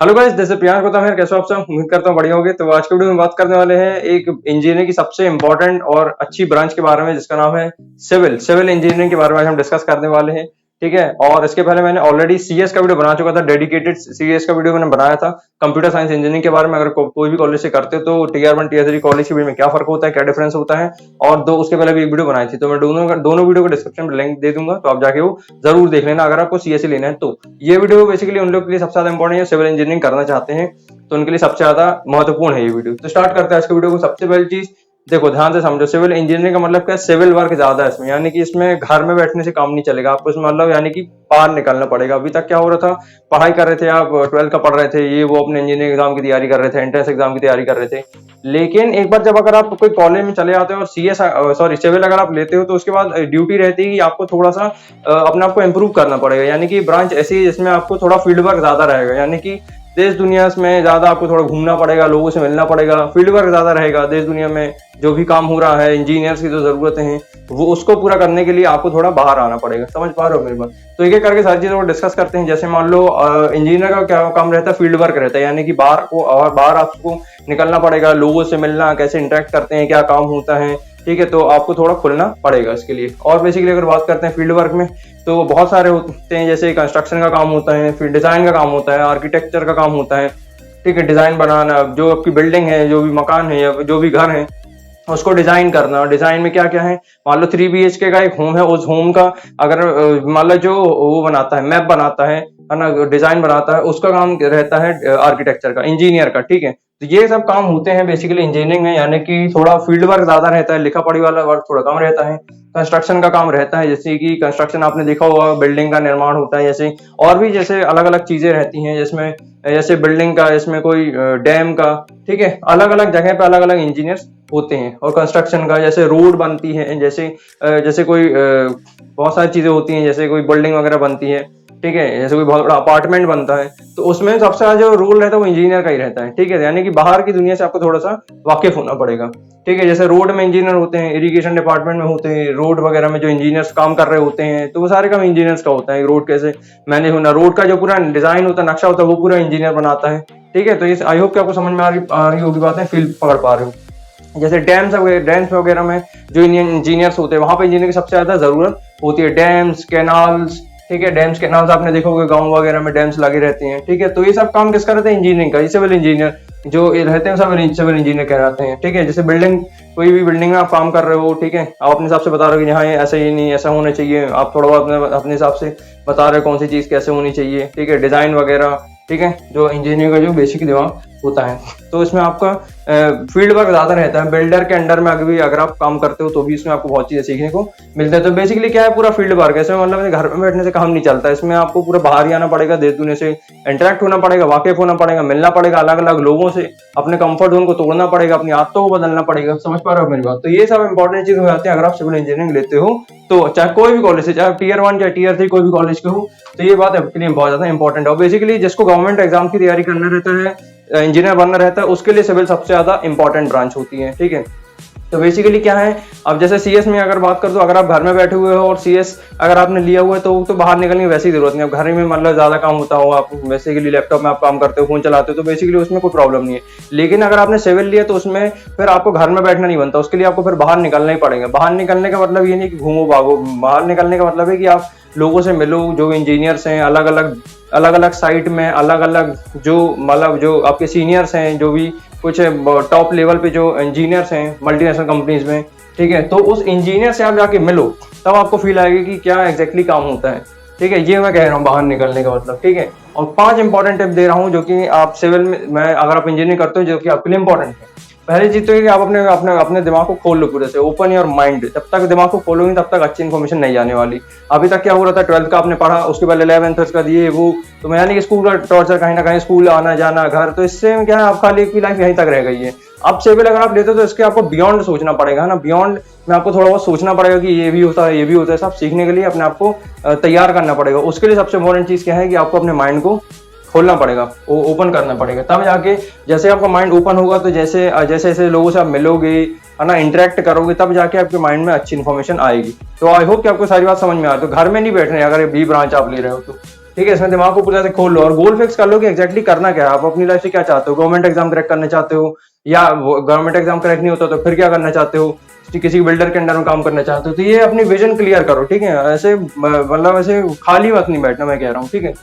Hello guys, जैसे प्रियांक होता है, कैसे हो आप सब? उम्मीद करता हूँ बढ़िया होंगे। तो आज के वीडियो में बात करने वाले हैं एक इंजीनियरिंग की सबसे इंपॉर्टेंट और अच्छी ब्रांच के बारे में, जिसका नाम है सिविल इंजीनियरिंग के बारे में आज हम डिस्कस करने वाले हैं। ठीक है, और इसके पहले मैंने ऑलरेडी सीएस का वीडियो बना चुका था, डेडिकेटेड सीएस का वीडियो मैंने बनाया था कंप्यूटर साइंस इंजीनियरिंग के बारे में। अगर कोई भी कॉलेज से करते हो तो टीयर 1 टीयर 3 कॉलेज के बीच में क्या फर्क होता है, क्या डिफरेंस होता है, और दो उसके पहले भी एक वीडियो बनाई थी। तो मैं दोनों वीडियो को डिस्क्रिप्शन में लिंक दे दूंगा, तो आप जाके वो जरूर देख लेना अगर आपको सीएस लेना है तो। ये वीडियो बेसिकली उन लोग के लिए सबसे ज्यादा इंपॉर्टेंट है, सिविल इंजीनियरिंग करना चाहते हैं तो उनके लिए सबसे ज्यादा महत्वपूर्ण है ये वीडियो। तो स्टार्ट करते हैं आज के वीडियो को। सबसे पहली चीज देखो, ध्यान से समझो, सिविल इंजीनियरिंग का मतलब क्या है? सिविल वर्क ज्यादा है इसमें, यानी कि इसमें घर में बैठने से काम नहीं चलेगा आपको, इसमें मतलब यानी कि बाहर निकलना पड़ेगा। अभी तक क्या हो रहा था, पढ़ाई कर रहे थे आप, 12th का पढ़ रहे थे, ये वो अपने इंजीनियरिंग एग्जाम की तैयारी कर रहे थे, एंट्रेंस एग्जाम की तैयारी कर रहे थे। लेकिन एक बार जब अगर आप कोई कॉलेज में चले जाते हो और सिविल अगर आप लेते हो, तो उसके बाद ड्यूटी रहती है कि आपको थोड़ा सा अपने आप को इम्प्रूव करना पड़ेगा। यानी कि ब्रांच ऐसी है जिसमें आपको थोड़ा फील्ड वर्क ज्यादा रहेगा, यानी कि देश दुनिया में ज्यादा आपको थोड़ा घूमना पड़ेगा, लोगों से मिलना पड़ेगा, फील्ड वर्क ज्यादा रहेगा। देश दुनिया में जो भी काम हो रहा है, इंजीनियर्स की जो जरूरतें हैं, वो उसको पूरा करने के लिए आपको थोड़ा बाहर आना पड़ेगा। समझ पा रहे हो मेरी बात? तो एक एक करके सारी चीजों को डिस्कस करते हैं। जैसे मान लो इंजीनियर का क्या काम रहता है, फील्ड वर्क रहता है, यानी कि बाहर आपको निकलना पड़ेगा, लोगों से मिलना, कैसे इंटरेक्ट करते हैं, क्या काम होता है। ठीक है, तो आपको थोड़ा खुलना पड़ेगा इसके लिए। और बेसिकली अगर बात करते हैं फील्ड वर्क में, तो बहुत सारे होते हैं, जैसे कंस्ट्रक्शन का काम होता है, फिर डिजाइन का काम होता है, आर्किटेक्चर का काम होता है। ठीक है, डिजाइन बनाना, जो आपकी बिल्डिंग है, जो भी मकान है या जो भी घर है, उसको डिजाइन करना। डिजाइन में क्या क्या है, मान लो 3 BHK का एक होम है, उस होम का अगर मान लो जो वो बनाता है, मैप बनाता है ना, डिजाइन बनाता है, उसका काम रहता है आर्किटेक्चर का, इंजीनियर का। ठीक है, तो ये सब काम होते हैं बेसिकली इंजीनियरिंग में, यानी कि थोड़ा फील्ड वर्क ज्यादा रहता है, लिखा पढ़ी वाला वर्क थोड़ा कम रहता है। कंस्ट्रक्शन का काम रहता है, जैसे कि कंस्ट्रक्शन आपने देखा होगा, बिल्डिंग का निर्माण होता है, जैसे और भी जैसे अलग अलग चीजें रहती हैं, जिसमें जैसे बिल्डिंग का, इसमें कोई डैम का। ठीक है, अलग अलग जगह पे अलग अलग इंजीनियर्स होते हैं। और कंस्ट्रक्शन का जैसे रोड बनती है, जैसे कोई बहुत सारी चीजें होती हैं, जैसे कोई बिल्डिंग वगैरह बनती है। ठीक है, जैसे कोई बहुत बड़ा अपार्टमेंट बनता है, तो उसमें सबसे ज्यादा जो रोल रहता है वो इंजीनियर का ही रहता है। ठीक है, यानी कि बाहर की दुनिया से आपको थोड़ा सा वाकिफ होना पड़ेगा। ठीक है, जैसे रोड में इंजीनियर होते हैं, इरिगेशन डिपार्टमेंट में होते हैं, रोड वगैरह में जो इंजीनियर्स काम कर रहे होते हैं, तो वो सारे काम इंजीनियर्स का होता है। रोड कैसे मैनेज होना, रोड का जो पूरा डिजाइन होता है, नक्शा होता है, वो पूरा इंजीनियर बनाता है। ठीक है, तो ये आई होप कि आपको समझ में आ रही होगी बातें, फील पकड़ पा रहे हो। जैसे डैम्स वगैरह में जो इंजीनियर्स होते हैं, वहां पे इंजीनियर की सबसे ज्यादा जरूरत होती है। Dams, canals. ठीक है, डैम्स कैनाल्स आपने देखा होगा, गांव वगैरह में डैम्स लगे रहते हैं। ठीक है, तो ये सब काम किसका रहता है? इंजीनियरिंग का। सिविल इंजीनियर जो ये रहते हैं सब सिविल इंजीनियर कहलाते हैं। ठीक है, जैसे कोई भी बिल्डिंग में आप काम कर रहे हो, ठीक है, आप अपने हिसाब से बता रहे हो कि यहाँ ऐसा ही नहीं, ऐसा होना चाहिए, आप थोड़ा बहुत अपने हिसाब से बता रहे हो कौन सी चीज कैसे होनी चाहिए। ठीक है, डिजाइन वगैरह। ठीक है, जो इंजीनियर का जो बेसिक दिमाग होता है, तो इसमें आपका फील्ड वर्क ज्यादा रहता है। बिल्डर के अंडर में अगर आप काम करते हो तो भी इसमें आपको बहुत चीजें सीखने को मिलता है। तो बेसिकली क्या है, पूरा फील्ड वर्क है। इसमें मतलब घर में बैठने से काम नहीं चलता, इसमें आपको पूरा बाहर ही आना पड़ेगा, देश दुनिया से इंटरेक्ट होना पड़ेगा, वाकिफ होना पड़ेगा, मिलना पड़ेगा अलग अलग लोगों से, अपने कंफर्ट जोन को तोड़ना पड़ेगा, अपनी आदतों को बदलना पड़ेगा। समझ पा रहे हो मेरी बात? तो ये सब इंपॉर्टेंट चीज हो जाती है अगर आप सिविल इंजीनियरिंग लेते हो तो, चाहे कोई भी कॉलेज से, चाहे टीयर 1 या टीयर 3 कोई भी कॉलेज के हो। तो ये बात आपके लिए बहुत ज्यादा इंपॉर्टेंट है। बेसिकली जिसको गवर्नमेंट एग्जाम की तैयारी करना रहता है, इंजीनियर बनना रहता है, उसके लिए सिविल सबसे ज्यादा इंपॉर्टेंट ब्रांच होती है। ठीक है, तो बेसिकली क्या है, अब जैसे सीएस में अगर बात कर दो, अगर आप घर में बैठे हुए हो और सीएस अगर आपने लिया हुआ है तो बाहर निकलने की वैसी जरूरत नहीं है। घर में मतलब ज्यादा काम होता हो, आप बेसिकली लैपटॉप में आप काम करते हो, फोन चलाते हो, तो बेसिकली उसमें कोई प्रॉब्लम नहीं है। लेकिन अगर आपने सिविल लिया तो उसमें फिर आपको घर में बैठना नहीं बनता, उसके लिए आपको फिर बाहर निकलना ही पड़ेगा। बाहर निकलने का मतलब ये नहीं कि घूमो भागो, बाहर निकलने का मतलब है कि आप लोगों से मिलो, जो इंजीनियर्स हैं, अलग अलग साइट में, अलग अलग जो मतलब जो आपके सीनियर्स हैं, जो भी कुछ टॉप लेवल पे जो इंजीनियर्स हैं मल्टीनेशनल कंपनीज में। ठीक है, तो उस इंजीनियर से आप जाके मिलो, तब आपको फील आएगा कि क्या एग्जैक्टली काम होता है। ठीक है, ये मैं कह रहा हूँ बाहर निकलने का मतलब। ठीक है, और 5 इंपॉर्टेंट टिप दे रहा हूँ जो कि आप सिविल में अगर आप इंजीनियरिंग करते हो, जो कि आपके लिए इंपॉर्टेंट है। पहली चीज तो है कि आप अपने दिमाग को खोल लो पूरे से, ओपन योर माइंड। जब तक दिमाग को खोलोगे तब तक अच्छी इन्फॉर्मेशन नहीं आने वाली। अभी तक क्या हो रहा था, 12th का आपने पढ़ा, उसके बाद 11th का दिए वो, तो मैं यानी कि स्कूल का टॉर्चर, कहीं ना कहीं स्कूल आना जाना, घर, तो इससे क्या है, आप खाली की लाइफ यहीं तक रह गई है। अब सिविल अगर आप लेते हो तो इसके आपको बियॉन्ड सोचना पड़ेगा ना, बियॉन्ड में आपको थोड़ा बहुत सोचना पड़ेगा कि ये भी होता है, ये भी होता है। सब सीखने के लिए अपने आप को तैयार करना पड़ेगा। उसके लिए सबसे इंपॉर्टेंट चीज क्या है कि आपको अपने माइंड को खोलना पड़ेगा, ओपन करना पड़ेगा, तब जाके जैसे आपका माइंड ओपन होगा तो जैसे जैसे लोगों से आप मिलोगे, है ना, इंटरेक्ट करोगे, तब जाके आपके माइंड में अच्छी इन्फॉर्मेशन आएगी। तो आई होप कि आपको सारी बात समझ में आ रही है। तो घर में नहीं बैठ रहे अगर ये बी ब्रांच आप ले रहे हो तो। ठीक है, इसमें दिमाग को पूरा से खोल लो और गोल फिक्स कर लो कि एग्जैक्टली करना क्या है, आप अपनी लाइफ से क्या चाहते हो, गवर्नमेंट एग्जाम क्रैक करना चाहते हो, या गवर्नमेंट एग्जाम क्रैक नहीं होता तो फिर क्या करना चाहते हो, किसी बिल्डर के अंडर में काम करना चाहते हो, तो ये अपनी विजन क्लियर करो, ठीक है, ऐसे मतलब ऐसे खाली वक्त नहीं बैठना, मैं कह रहा हूँ, ठीक है।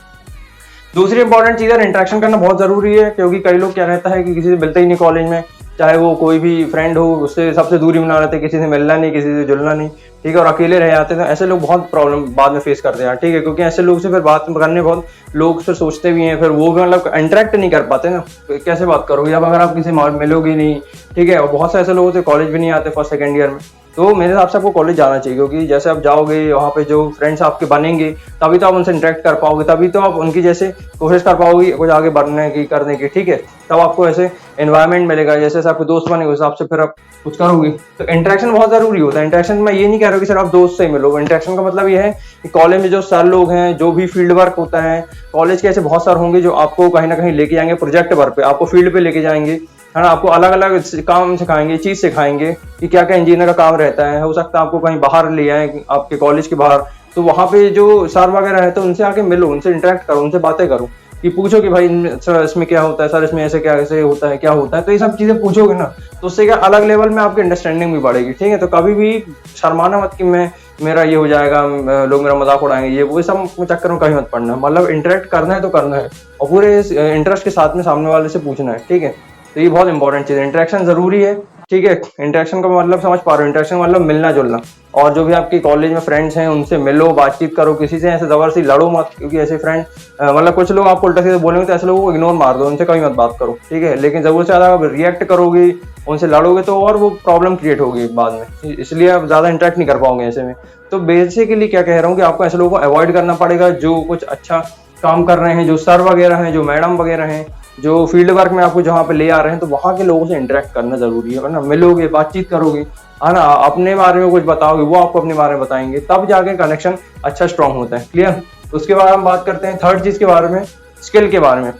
दूसरी इंपॉर्टेंट चीज है, इंटरेक्शन करना बहुत जरूरी है, क्योंकि कई लोग क्या रहता है कि किसी से मिलते ही नहीं कॉलेज में, चाहे वो कोई भी फ्रेंड हो, उससे सबसे दूरी बना लेते हैं, किसी से मिलना नहीं, किसी से जुलना नहीं, ठीक है, और अकेले रह जाते हैं, तो ऐसे लोग बहुत प्रॉब्लम बाद में फेस करते हैं, ठीक है, क्योंकि ऐसे लोग से फिर बात करने बहुत लोग फिर सोचते भी हैं, फिर वो भी मतलब इंटरेक्ट नहीं कर पाते ना, तो कैसे बात करोगे अब अगर आप किसी मिलोगे नहीं, ठीक है, और बहुत से ऐसे लोग होते कॉलेज भी नहीं आते फर्स्ट सेकेंड ईयर में, तो मेरे हिसाब से आपको कॉलेज जाना चाहिए, क्योंकि जैसे आप जाओगे वहाँ पे जो फ्रेंड्स आपके बनेंगे, तभी तो आप उनसे इंटरेक्ट कर पाओगे, तभी तो आप उनकी जैसे कोशिश कर पाओगे कुछ आगे बढ़ने की, करने की, ठीक है, तब आपको ऐसे एनवायरनमेंट मिलेगा, जैसे आपके दोस्त बनेंगे उस हिसाब से फिर आप कुछ करोगे, तो इंटरेक्शन बहुत जरूरी होता है। इंटरेक्शन में ये नहीं कह रहा हूँ कि सिर्फ आप दोस्त से ही मिलो, इंटरेक्शन का मतलब ये है कि कॉलेज में जो सर लोग हैं, जो भी फील्ड वर्क होता है, कॉलेज के ऐसे बहुत सारे होंगे जो आपको कहीं ना कहीं लेके जाएंगे, प्रोजेक्ट वर्क पे आपको फील्ड पे लेके जाएंगे, है ना, आपको अलग अलग काम सिखाएंगे, चीज सिखाएंगे कि क्या क्या इंजीनियर का काम रहता है, हो सकता है आपको कहीं बाहर ले आए आपके कॉलेज के बाहर, तो वहां पे जो सर वगैरह है तो उनसे आके मिलो, उनसे इंटरेक्ट करो, उनसे बातें करो, कि पूछो कि भाई सर इसमें क्या होता है, सर इसमें ऐसे क्या ऐसे होता है, क्या होता है, तो ये सब चीजें पूछोगे ना, तो उससे क्या अलग लेवल में आपकी अंडरस्टैंडिंग भी बढ़ेगी, ठीक है। तो कभी भी शर्माना मत कि मैं मेरा ये हो जाएगा, लोग मेरा मजाक उड़ाएंगे, ये वो सब चक्कर में कहीं मत पड़ना, मतलब इंटरेक्ट करना है तो करना है, और पूरे इंटरेस्ट के साथ में सामने वाले से पूछना है, ठीक है। तो ये बहुत इंपॉर्टेंट चीज है, इंटरेक्शन जरूरी है, ठीक है। इंटरेक्शन का मतलब समझ पा रहे हो, इंटरेक्शन मतलब मिलना जुलना, और जो भी आपके कॉलेज में फ्रेंड्स हैं उनसे मिलो, बातचीत करो, किसी से ऐसे जबरदस्ती लड़ो मत, क्योंकि ऐसे फ्रेंड मतलब कुछ लोग आपको उल्टा सीधे बोलेंगे तो ऐसे लोगों को इग्नोर मार दो, उनसे कभी मत बात करो, ठीक है। लेकिन जरूरत से ज्यादा आप रिएक्ट करोगे, उनसे लड़ोगे तो और वो प्रॉब्लम क्रिएट होगी बाद में, इसलिए आप ज्यादा इंटरेक्ट नहीं कर पाओगे ऐसे में। तो बेसिकली क्या कह रहा हूँ कि आपको ऐसे लोगों को अवॉइड करना पड़ेगा जो कुछ अच्छा काम कर रहे हैं, जो सर वगैरह हैं, जो मैडम वगैरह हैं, जो फील्ड वर्क में आपको जहाँ पे ले आ रहे हैं, तो वहाँ के लोगों से इंटरेक्ट करना जरूरी है, वरना मिलोगे, बातचीत करोगे, है ना, अपने बारे में कुछ बताओगे, वो आपको अपने बारे में बताएंगे, तब जाके कनेक्शन अच्छा स्ट्रांग होता है, क्लियर। उसके बाद हम बात करते हैं थर्ड चीज के बारे में, स्किल के बारे में।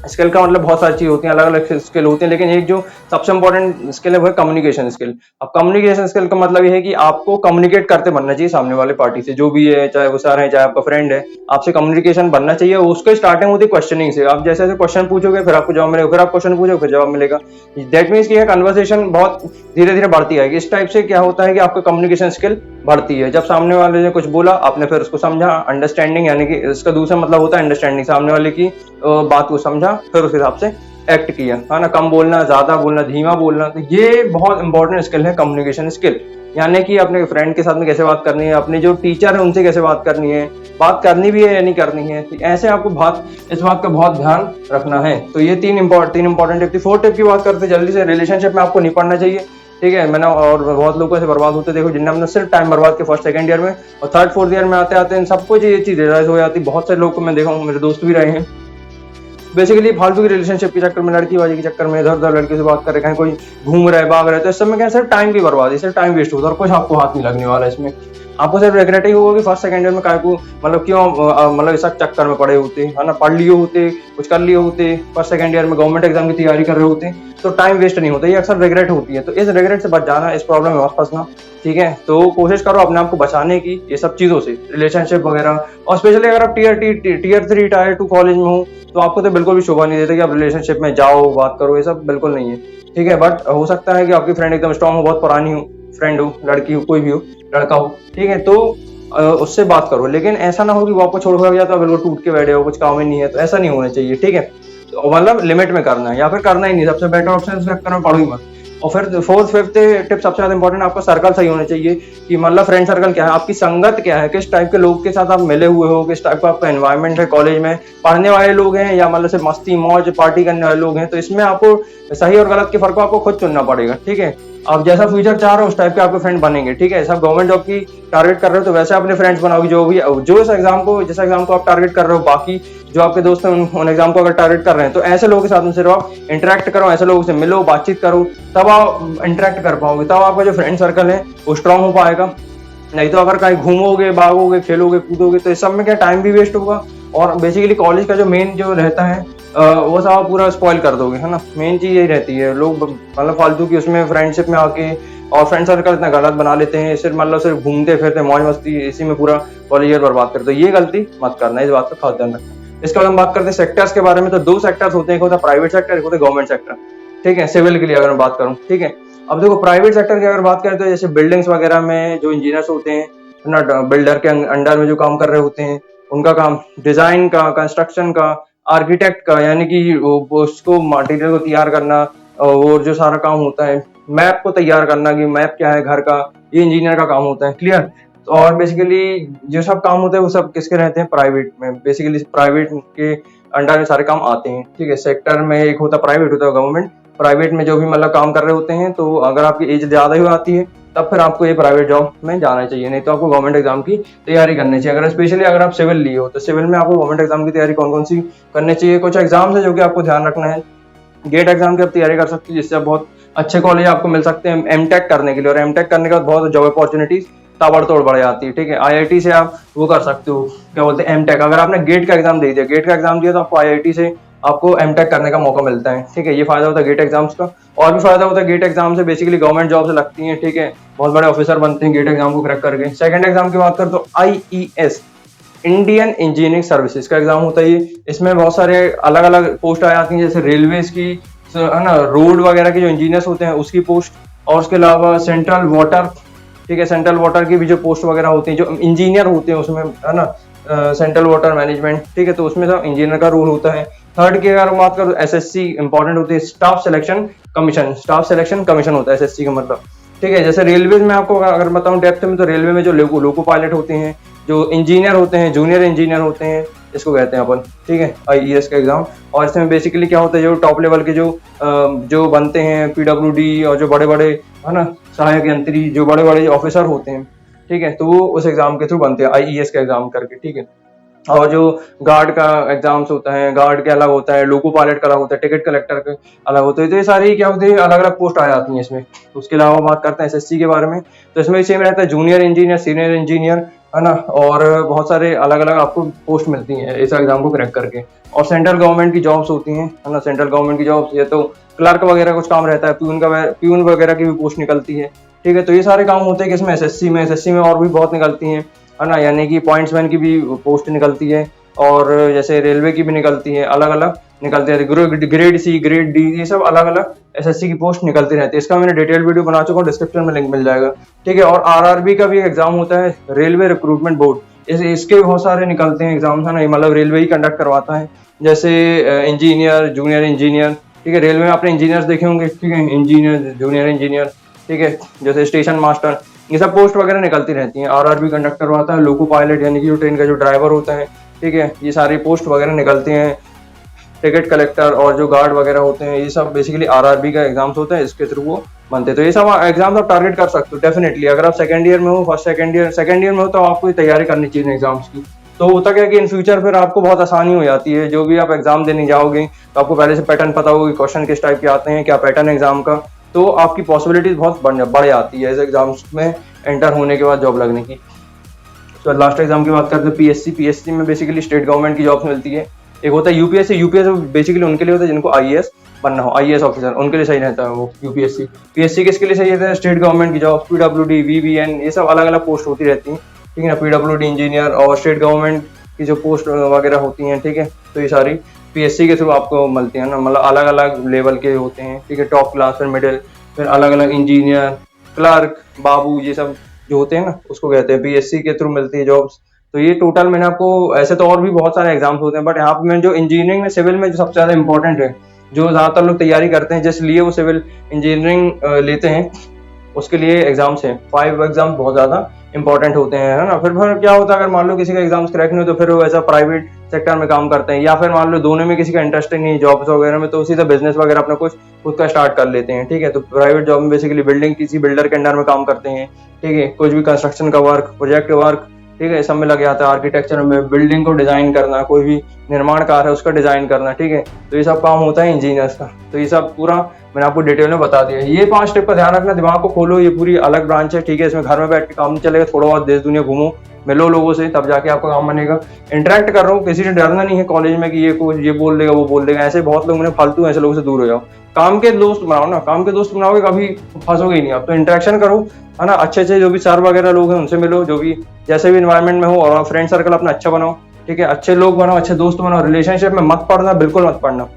स्किल का मतलब बहुत सारी चीज होती हैं, अलग अलग स्किल होती हैं, लेकिन एक जो सबसे इंपॉर्टेंट स्किल है वो है कम्युनिकेशन स्किल। अब कम्युनिकेशन स्किल का मतलब ये है कि आपको कम्युनिकेट करते बनना चाहिए सामने वाले पार्टी से, जो भी है, चाहे वो सर है, चाहे आपका फ्रेंड है, आपसे कम्युनिकेशन बनना चाहिए। उसको स्टार्टिंग होती है क्वेश्चनिंग से, आप जैसे जैसे क्वेश्चन पूछोगे फिर आपको जवाब मिलेगा, फिर आप क्वेश्चन पूछोगे फिर जवाब मिलेगा, दैट मीन्स की कन्वर्सेशन बहुत धीरे धीरे बढ़ती आएगी। इस टाइप से क्या होता है कि आपका कम्युनिकेशन स्किल बढ़ती है, जब सामने वाले ने कुछ बोला आपने फिर उसको समझा, अंडरस्टैंडिंग, यानी कि इसका दूसरा मतलब होता है अंडरस्टैंडिंग, सामने वाले की बात को समझा, फिर उस हिसाब से एक्ट किया, है ना, कम बोलना, ज्यादा बोलना, धीमा बोलना, तो ये बहुत इंपॉर्टेंट स्किल है कम्युनिकेशन स्किल। यानी कि अपने फ्रेंड के साथ में कैसे बात करनी है, अपने जो टीचर है उनसे कैसे बात करनी है, बात करनी भी है या नहीं करनी है, तो ऐसे आपको इस बात का बहुत ध्यान रखना है। तो ये तीन इंपॉर्टेंट टिप थी। फोर्थ टिप की बात करते जल्दी से, रिलेशनशिप में आपको नहीं पढ़ना चाहिए, ठीक है। मैंने और बहुत लोग ऐसे बर्बाद होते देखो, जिनने हमने सिर्फ टाइम बर्बाद किया फर्स्ट सेकंड ईयर में, और थर्ड फोर्थ ईयर में आते आते इन सबको ये चीज रियलाइज हो जाती। बहुत से लोग को मैं देखा हूँ, मेरे दोस्त भी रहे हैं, बेसिकली फालतू की रिलेशनशिप के चक्कर में, लड़कीबाजी के चक्कर में इधर उधर लड़के से बात कर रहे हैं, कोई घूम रहा है, भाग रहा है, तो इस समय क्या सिर्फ टाइम की बर्बादी, सिर्फ टाइम वेस्ट होता है और कुछ आपको हाथ नहीं लगने वाला इसमें। आपको सिर्फ रिग्रेट ही होगा कि फर्स्ट सेकंड ईयर में काय को मतलब क्यों मतलब इस चक्कर में पड़े होते, है ना, पढ़ लिए होते, कुछ कर लिए होते, फर्स्ट सेकंड ईयर में गवर्नमेंट एग्जाम की तैयारी कर रहे होते, तो टाइम वेस्ट नहीं होता। ये अक्सर रिग्रेट होती है, तो इस रिग्रेट से बच जाना, इस प्रॉब्लम में मत फंसना, ठीक है। तो कोशिश करो अपने आप को बचाने की ये सब चीजों से, रिलेशनशिप वगैरह, और स्पेशली अगर आप टीयर 3 टायर 2 कॉलेज में हो, तो आपको तो बिल्कुल भी शोभा नहीं देता कि आप रिलेशनशिप में जाओ, बात करो, ये सब बिल्कुल नहीं है, ठीक है। बट हो सकता है कि आपकी फ्रेंड एकदम स्ट्रांग हो, बहुत पुरानी हो फ्रेंड हो, लड़की हो, कोई भी हो, लड़का हो, ठीक है, तो उससे बात करो। लेकिन ऐसा ना हो कि वो आपको छोड़ कर जाता है, बिल्कुल टूट के बैठे हो, कुछ काम ही नहीं है, तो ऐसा नहीं होना चाहिए, ठीक है। तो मतलब लिमिट में करना है, या फिर करना ही नहीं, सबसे बेटर ऑप्शन इसका करना, पढ़ो ही मत। और फिर फोर्थ फिफ्थ टिप सबसे ज्यादा इंपॉर्टेंट, आपका सर्कल सही होना चाहिए, कि मतलब फ्रेंड सर्कल क्या है, आपकी संगत क्या है, किस टाइप के लोग के साथ आप मिले हुए हो, किस टाइप का आपका एनवायरनमेंट है, कॉलेज में पढ़ने वाले लोग हैं या मतलब से मस्ती मौज पार्टी करने वाले लोग हैं, तो इसमें आपको सही और गलत के फर्क को आपको खुद चुनना पड़ेगा, ठीक है। आप जैसा फ्यूचर चाह रहे हो उस टाइप के आपके फ्रेंड बनेंगे, ठीक है। सब गवर्नमेंट जॉब की टारगेट कर रहे हो तो वैसे अपने फ्रेंड्स बनाओगे, जो इस एग्जाम को जिस एग्जाम को आप टारगेट कर रहे हो, बाकी जो आपके दोस्त हैं उन एग्जाम को अगर टारगेट कर रहे हैं, तो ऐसे लोगों के साथ में सिर्फ आप इंटरेक्ट करो, ऐसे लोगों से मिलो, बातचीत करो, तब आप इंटरेक्ट कर पाओगे, तब आपका जो फ्रेंड सर्कल है वो स्ट्रांग हो पाएगा। नहीं तो अगर कहीं घूमोगे, भागोगे, खेलोगे, कूदोगे, तो इस सब में क्या टाइम भी वेस्ट होगा और बेसिकली कॉलेज का जो मेन जो रहता है वो सब आप पूरा स्पॉइल कर दोगे, है ना। मेन चीज़ यही रहती है, लोग मतलब फालतू की उसमें फ्रेंडशिप में आके और फ्रेंड सर्कल इतना गलत बना लेते हैं, सिर्फ मतलब सिर्फ घूमते फिरते मौज मस्ती इसी में पूरा कॉलेज ईयर बर्बाद करते हैं। ये गलती मत करना, इस बात का खास ध्यान रखना। इसके बाद हम बात करते हैं सेक्टर्स के बारे में। तो दो सेक्टर्स होते हैं, एक होता है प्राइवेट सेक्टर, एक होता है गवर्नमेंट सेक्टर, ठीक है। सिविल के लिए अगर मैं बात करूँ, ठीक है। अब देखो प्राइवेट सेक्टर की अगर बात करें तो जैसे बिल्डिंग्स वगैरह में जो इंजीनियर्स होते हैं ना, बिल्डर के अंडर में जो काम कर रहे होते हैं, उनका काम डिजाइन का, कंस्ट्रक्शन का, आर्किटेक्ट का, यानी कि वो उसको मटेरियल को तैयार करना, और जो सारा काम होता है मैप को तैयार करना कि मैप क्या है घर का, ये इंजीनियर का काम होता है, क्लियर। और बेसिकली जो सब काम होते हैं वो सब किसके रहते हैं, प्राइवेट में। बेसिकली प्राइवेट के अंडर में सारे काम आते हैं, ठीक है। सेक्टर में एक होता है प्राइवेट, होता है गवर्नमेंट। प्राइवेट में जो भी मतलब काम कर रहे होते हैं, तो अगर आपकी एज ज्यादा ही आती है तब फिर आपको ये प्राइवेट जॉब में जाना चाहिए, नहीं तो आपको गवर्नमेंट एग्जाम की तैयारी करनी चाहिए। अगर स्पेशली अगर आप सिविल लिए हो तो सिविल में आपको गवर्नमेंट एग्जाम की तैयारी कौन कौन सी करनी चाहिए। कुछ एग्जाम्स है जो कि आपको ध्यान रखना है। गेट एग्जाम की आप तैयारी कर सकते हैं, जिससे आप बहुत अच्छे कॉलेज आपको मिल सकते हैं एमटेक करने के लिए, और एमटेक करने के बाद बहुत जॉब अपॉर्चुनिटीज ताबड़तोड़ बढ़ जाती है, ठीक है। आईआईटी से आप वो कर सकते हो, क्या बोलते हैं, एमटेक। अगर आपने गेट का एग्जाम दे दिया, गेट का एग्जाम दिया, तो आपको आईआईटी से आपको एमटेक करने का मौका मिलता है, ठीक है। ये फायदा होता है गेट एग्जाम्स का। और भी फायदा होता है गेट एग्जाम से, बेसिकली गवर्नमेंट जॉब से लगती है, ठीक है। बहुत बड़े ऑफिसर बनते हैं गेट एग्जाम को क्रैक करके। सेकंड एग्जाम की बात करें तो आईईएस, इंडियन इंजीनियरिंग सर्विसेज का एग्जाम होता है ये। इसमें बहुत सारे अलग अलग पोस्ट आ जाती हैं, जैसे रेलवेज की, है ना, रोड वगैरह के जो इंजीनियर्स होते हैं उसकी पोस्ट, और उसके अलावा सेंट्रल वाटर, ठीक है, सेंट्रल वाटर की भी जो पोस्ट वगैरह होती हैं, जो इंजीनियर होते हैं उसमें, है ना, सेंट्रल वाटर मैनेजमेंट, ठीक है। तो उसमें सब इंजीनियर का रोल होता है। थर्ड की अगर बात करो, एसएससी इंपॉर्टेंट होती है, staff selection commission. Staff selection commission होता है एसएससी का मतलब, ठीक है। जैसे रेलवे में आपको अगर बताऊं डेप्थ में, तो रेलवे में जो लोको पायलट होते हैं, जो इंजीनियर होते हैं, जूनियर इंजीनियर होते हैं, इसको कहते हैं अपन, ठीक है, आईईएस का एग्जाम। और इसमें बेसिकली क्या होता है, जो टॉप लेवल के जो बनते हैं, पीडब्ल्यूडी, और जो बड़े बड़े, है ना, सहायक यंत्री, जो बड़े बड़े ऑफिसर होते हैं, ठीक है, तो वो उस एग्जाम के थ्रू बनते हैं, आईईएस का एग्जाम करके, ठीक है। और जो गार्ड का एग्जाम्स होता है, गार्ड के अलग होता है, लोको पायलट का अलग होता है, टिकट कलेक्टर के अलग होते हैं। तो ये सारी क्या होती है, अलग अलग पोस्ट आ जाती हैं इसमें। उसके अलावा बात करते हैं एसएससी के बारे में, तो इसमें सेम रहता है, जूनियर इंजीनियर, सीनियर इंजीनियर, है ना, और बहुत सारे अलग अलग आपको पोस्ट मिलती हैं इस एग्जाम को क्रैक करके। और सेंट्रल गवर्नमेंट की जॉब्स होती हैं, है ना, सेंट्रल गवर्नमेंट की जॉब्स, ये तो क्लर्क वगैरह कुछ काम रहता है, प्यून वगैरह की भी पोस्ट निकलती है, ठीक है। तो ये सारे काम होते हैं कि इसमें एसएससी में और भी बहुत निकलती हैं, है ना, यानी कि पॉइंट्समैन की भी पोस्ट निकलती है, और जैसे रेलवे की भी निकलती है, अलग अलग निकलते हैं, ग्रेड सी, ग्रेड डी, ये सब अलग अलग एसएससी की पोस्ट निकलती रहती है। इसका मैंने डिटेल वीडियो बना चुका हूँ, डिस्क्रिप्शन में लिंक मिल जाएगा, ठीक है। और आरआरबी का भी एग्जाम होता है, रेलवे रिक्रूटमेंट बोर्ड, इसके बहुत सारे निकलते हैं एग्जाम, है ना, मतलब रेलवे ही कंडक्ट करवाता है। जैसे इंजीनियर, जूनियर इंजीनियर, ठीक है, रेलवे में आपने इंजीनियर्स देखे होंगे, ठीक है, इंजीनियर, जूनियर इंजीनियर, ठीक है, जैसे स्टेशन मास्टर, ये सब पोस्ट वगैरह निकलती रहती हैं। आरआरबी कंडक्ट करवाता है, लोको पायलट यानी कि जो ट्रेन का जो ड्राइवर होता है, ठीक है, ये सारी पोस्ट वगैरह निकलती हैं। टिकट कलेक्टर और जो गार्ड वगैरह होते हैं, ये सब बेसिकली आरआरबी का एग्जाम्स होते हैं, इसके थ्रू वो बनते हैं। तो ये सब एग्जाम्स आप टारगेट कर सकते हो डेफिनेटली। अगर आप सेकंड ईयर में हो, सेकंड ईयर में हो, तो आपको तैयारी करनी चाहिए एग्जाम्स की। तो होता क्या है कि इन फ्यूचर फिर आपको बहुत आसानी हो जाती है, जो भी आप एग्जाम देने जाओगे तो आपको पहले से पैटर्न पता होगा, क्वेश्चन किस टाइप के आते हैं, क्या पैटर्न एग्जाम का, तो आपकी पॉसिबिलिटीज बहुत बढ़ जाती है इस एग्जाम्स में एंटर होने के बाद जॉब लगने की। तो लास्ट एग्जाम की बात करते हैं पीएससी में बेसिकली स्टेट गवर्नमेंट की जॉब्स मिलती है। एक होता है यूपीएससी बेसिकली उनके लिए होता है जिनको आईएएस बनना हो, आईएएस ऑफिसर, उनके लिए सही रहता है वो यूपीएससी। पीएससी किसके लिए सही रहता है, स्टेट गवर्नमेंट की जॉब, पीडब्ल्यूडी, वीवीएन, ये सब अलग अलग पोस्ट होती रहती हैं, ठीक है ना, पीडब्ल्यूडी इंजीनियर और स्टेट गवर्नमेंट की जो पोस्ट वगैरह होती हैं, ठीक है। तो ये सारी पीएससी के थ्रू आपको मिलती है ना, मतलब अलग अलग लेवल के होते हैं, ठीक है, टॉप क्लास, फिर मिडिल, फिर अलग अलग इंजीनियर, क्लर्क, बाबू, ये सब जो होते हैं ना, उसको कहते हैं, पीएससी के थ्रू मिलती है जॉब्स। तो ये टोटल मैंने आपको, ऐसे तो और भी बहुत सारे एग्जाम्स होते हैं, बट यहाँ पे मैं जो इंजीनियरिंग में, सिविल में जो सबसे ज्यादा इंपॉर्टेंट है, जो ज्यादातर लोग तैयारी करते हैं, जिस लिए वो सिविल इंजीनियरिंग लेते हैं, उसके लिए एग्जाम्स हैं। 5 एग्जाम बहुत ज्यादा इंपॉर्टेंट होते हैं, है ना। फिर क्या होता है, अगर मान लो किसी का एग्जाम्स क्रैक नहीं हो, तो फिर वो ऐसा प्राइवेट सेक्टर में काम करते हैं, या फिर मान लो दोनों में किसी का इंटरेस्ट नहीं है जॉब्स वगैरह में, तो सीधा बिजनेस वगैरह अपना कुछ खुद का स्टार्ट कर लेते हैं, ठीक है। तो प्राइवेट जॉब में बेसिकली बिल्डिंग, किसी बिल्डर के अंडर में काम करते हैं, ठीक है, कुछ भी कंस्ट्रक्शन का वर्क, प्रोजेक्ट वर्क, ठीक है, सब में लग जाता है। आर्किटेक्चर में बिल्डिंग को डिजाइन करना, कोई भी निर्माण कार्य है उसका डिजाइन करना, ठीक है। तो ये सब काम होता है इंजीनियर्स का। तो ये सब पूरा मैंने आपको डिटेल में बता दिया। ये 5 स्टेप का ध्यान रखना, दिमाग को खोलो, ये पूरी अलग ब्रांच है, ठीक है। इसमें घर में बैठ के काम नहीं चलेगा, थोड़ा बहुत देश दुनिया घूमो, मिलो लोगों से, तब जाके आपका काम बनेगा। इंटरेक्ट कर रहा हूँ, किसी से डरना नहीं है कॉलेज में कि ये बोल देगा वो बोल देगा, ऐसे बहुत लोग फालतू ऐसे लोगों से दूर हो जाओ। काम के दोस्त बनाओ ना, काम के दोस्त बनाओगे कभी फंसोगे ही नहीं आप। तो इंटरेक्शन करो, है ना, अच्छे अच्छे जो भी सर वगैरह लोग हैं उनसे मिलो, जो भी जैसे भी इन्वायरमेंट में हो, और फ्रेंड सर्कल अपना अच्छा बनाओ, ठीक है, अच्छे लोग बनाओ, अच्छे दोस्त बनाओ। रिलेशनशिप में मत पड़ना, बिल्कुल मत पड़ना।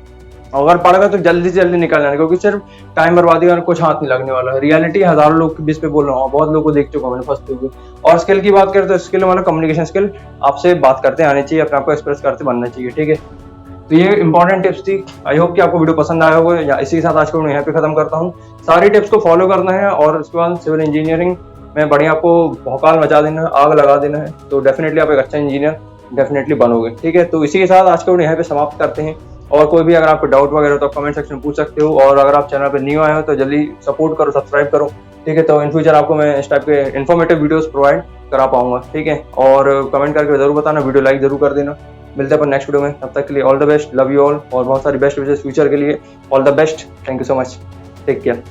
अगर पड़ गए तो जल्दी से जल्दी निकल जाना, क्योंकि सिर्फ टाइम बर्बादी और कुछ हाथ नहीं लगने वाला है। रियलिटी हजारों लोग के बीच पे बोल रहा हूँ, बहुत लोगों को देख चुका हूँ मैंने फंसते हुए। और स्किल की बात करें तो स्किल मतलब कम्युनिकेशन स्किल, आपसे बात करते आनी चाहिए, अपने आपको एक्सप्रेस करते बनना चाहिए, ठीक है। तो ये इंपॉर्टेंट टिप्स थी। आई होप कि आपको वीडियो पसंद आया होगा। या इसी के साथ आज को वीडियो यहाँ पे खत्म करता हूँ। सारी टिप्स को फॉलो करना है और उसके बाद सिविल इंजीनियरिंग में बढ़िया आपको भौकाल मचा देना है, आग लगा देना है, तो डेफिनेटली आप एक अच्छा इंजीनियर डेफिनेटली बनोगे, ठीक है। तो इसी के साथ आज का वीडियो यहाँ पे समाप्त करते हैं। और कोई भी अगर आपको डाउट वगैरह हो तो कमेंट सेक्शन में पूछ सकते हो, और अगर आप चैनल पे न्यू आए हो तो जल्दी सपोर्ट करो, सब्सक्राइब करो, ठीक है। तो इन फ्यूचर आपको मैं इस टाइप के इन्फॉर्मेटिव वीडियोस प्रोवाइड करा पाऊंगा, ठीक है। और कमेंट करके जरूर बताना, वीडियो लाइक जरूर कर देना। मिलते हैं अपन नेक्स्ट वीडियो में, तब तक के लिए all the best, love you all, और बहुत सारी बेस्ट विशेष फ्यूचर के लिए। All the best, thank you so much, take care.